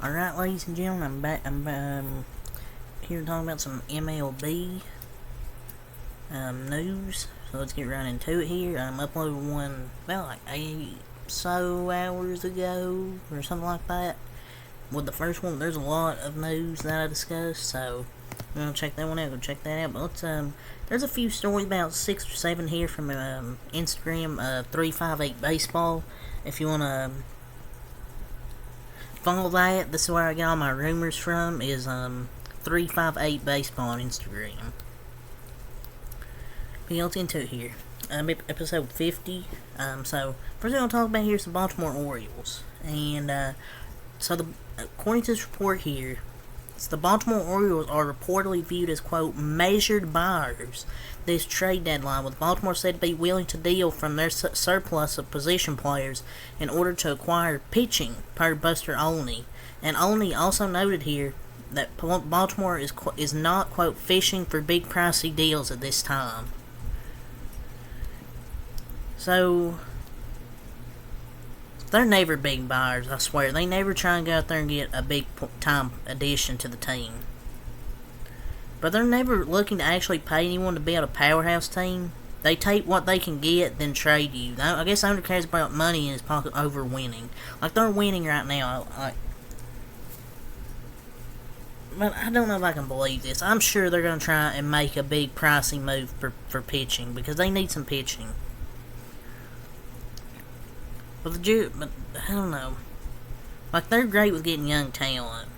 Alright, ladies and gentlemen, I'm back. I'm here to talk about some MLB news. So let's get right into it here. I'm uploading one about like 8 so hours ago or something like that. With the first one, there's a lot of news that I discussed, so if you want to check that one out, go check that out. But let's there's a few stories, about 6 or 7 here from Instagram, 358 Baseball. If you want to follow that, this is where I get all my rumors from, is 358 Baseball on Instagram. But let's get into it here. Episode 50. So first thing I'll talk about here is the Baltimore Orioles. And according to this report here, the Baltimore Orioles are reportedly viewed as, quote, measured buyers this trade deadline, with Baltimore said to be willing to deal from their surplus of position players in order to acquire pitching, per Buster Olney. And Olney also noted here that Baltimore is not, quote, fishing for big pricey deals at this time. So they're never big buyers, I swear. They never try and go out there and get a big time addition to the team. But they're never looking to actually pay anyone to build a powerhouse team. They take what they can get, then trade you. I guess owner cares about money in his pocket over winning. Like, they're winning right now. But I don't know if I can believe this. I'm sure they're going to try and make a big pricey move for pitching, because they need some pitching. But I don't know. Like, they're great with getting young talent.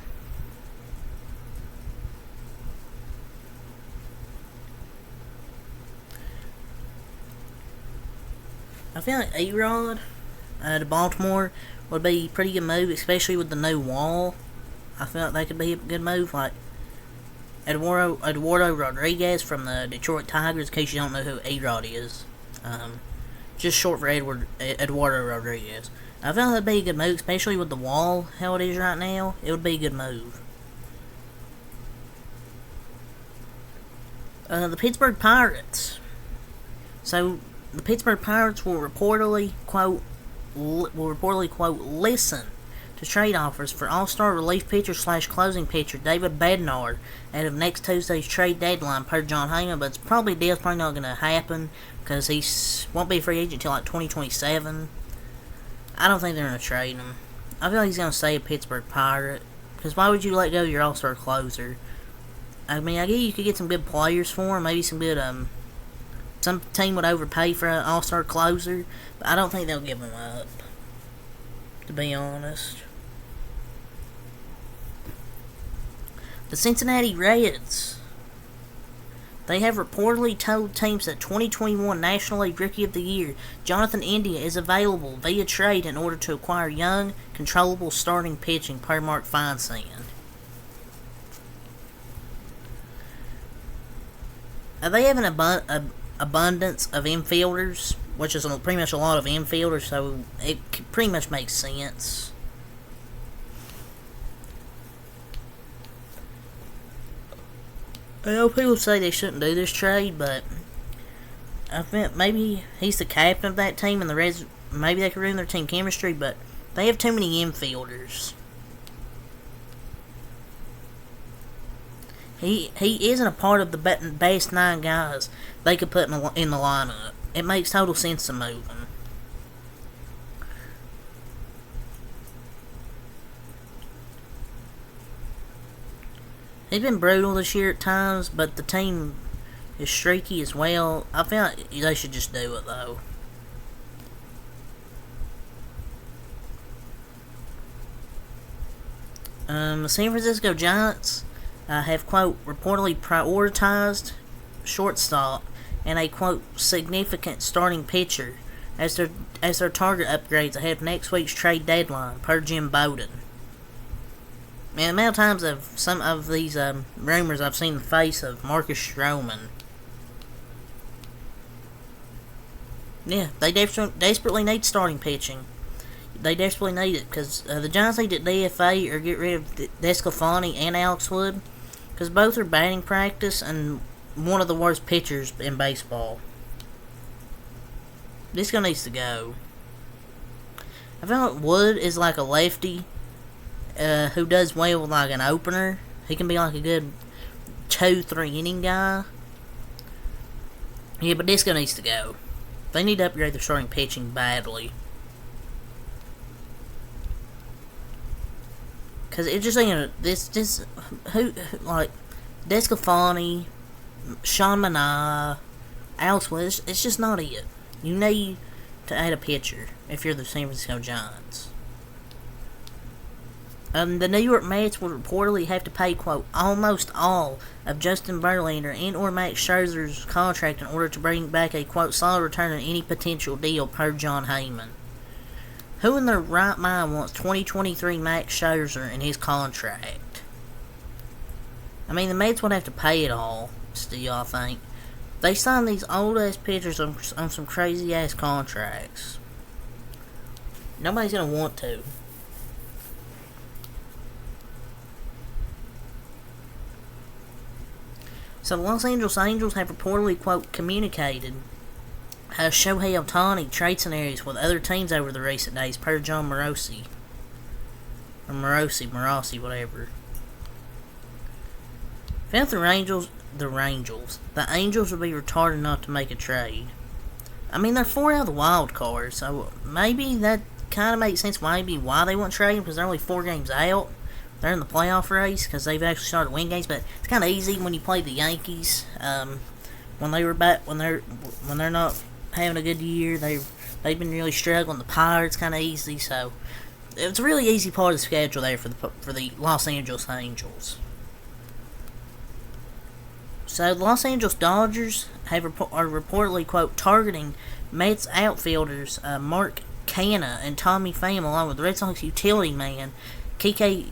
I feel like A-Rod to Baltimore would be a pretty good move, especially with the new wall. I feel like that could be a good move. Like Eduardo Rodriguez from the Detroit Tigers, in case you don't know who A-Rod is. Just short for Eduardo Rodriguez. I feel like that'd be a good move, especially with the wall, how it is right now. It would be a good move. The Pittsburgh Pirates. So, the Pittsburgh Pirates will reportedly, quote, listen to trade offers for all-star relief pitcher / closing pitcher David Bednar out of next Tuesday's trade deadline, per John Heyman. But the deal's probably not going to happen, because he won't be a free agent until like 2027. I don't think they're going to trade him. I feel like he's going to stay a Pittsburgh Pirate, because why would you let go of your all-star closer? I mean, I guess you could get some good players for him, maybe some good, some team would overpay for an all-star closer, but I don't think they'll give him up, to be honest. The Cincinnati Reds. They have reportedly told teams that 2021 National League Rookie of the Year, Jonathan India, is available via trade in order to acquire young, controllable starting pitching, per Mark Feinsand. They have an abundance of infielders, which is pretty much a lot of infielders, so it pretty much makes sense. I know people say they shouldn't do this trade, but I think maybe he's the captain of that team, and the Reds, maybe they could ruin their team chemistry, but they have too many infielders. He isn't a part of the best 9 guys they could put in the lineup. It makes total sense to move him. He's been brutal this year at times, but the team is streaky as well. I feel like they should just do it, though. The San Francisco Giants have, quote, reportedly prioritized shortstop and a, quote, significant starting pitcher as their target upgrades ahead of next week's trade deadline, per Jim Bowden. Man, the amount of times some of these rumors I've seen the face of Marcus Stroman. Yeah, they desperately need starting pitching. They desperately need it, because the Giants need to DFA or get rid of DeSclafani and Alex Wood, because both are batting practice and one of the worst pitchers in baseball. This guy needs to go. I feel like Wood is like a lefty, who does well with like an opener. He can be like a good 2-3 inning guy. Yeah, but Disco needs to go. They need to upgrade their starting pitching badly. Because it just ain't like, Descafani, Sean Manaea, Alex Wood, it's just not it. You need to add a pitcher if you're the San Francisco Giants. The New York Mets would reportedly have to pay, quote, almost all of Justin Verlander and or Max Scherzer's contract in order to bring back a, quote, solid return on any potential deal, per Jon Heyman. Who in their right mind wants 2023 Max Scherzer in his contract? I mean, the Mets would have to pay it all, still, I think. They signed these old-ass pitchers on some crazy-ass contracts. Nobody's going to want to. So the Los Angeles Angels have reportedly, quote, communicated Shohei Ohtani trade scenarios with other teams over the recent days, per Jon Morosi. Or Morosi, whatever. Found the Angels would be retarded not to make a trade. I mean, they're 4 out of the wild card, so maybe that kind of makes sense why they want to trade them, because they're only 4 games out. They're in the playoff race because they've actually started to win games, but it's kind of easy when you play the Yankees. When they're not having a good year, they've been really struggling. The Pirates kind of easy, so it's a really easy part of the schedule there for the Los Angeles Angels. So the Los Angeles Dodgers are reportedly, quote, targeting Mets outfielders Mark Canha and Tommy Pham, along with Red Sox utility man Kike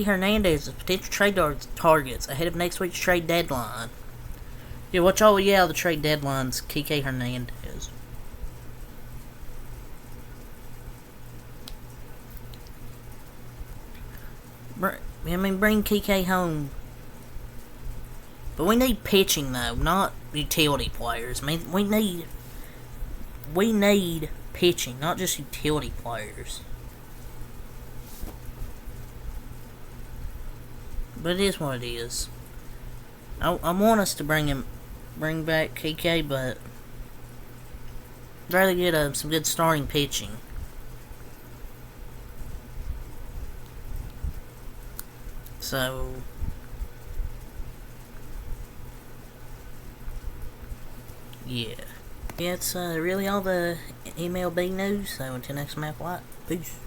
Hernandez as potential trade targets ahead of next week's trade deadline. Yeah, watch all the trade deadlines, Kike Hernandez. Bring Kike home. But we need pitching, though, not utility players. I mean, we need pitching, not just utility players. But it is what it is. I want us to bring back Kike, but I'd rather get some good starting pitching. So, yeah. It's really all the MLB news. So until next time, peace.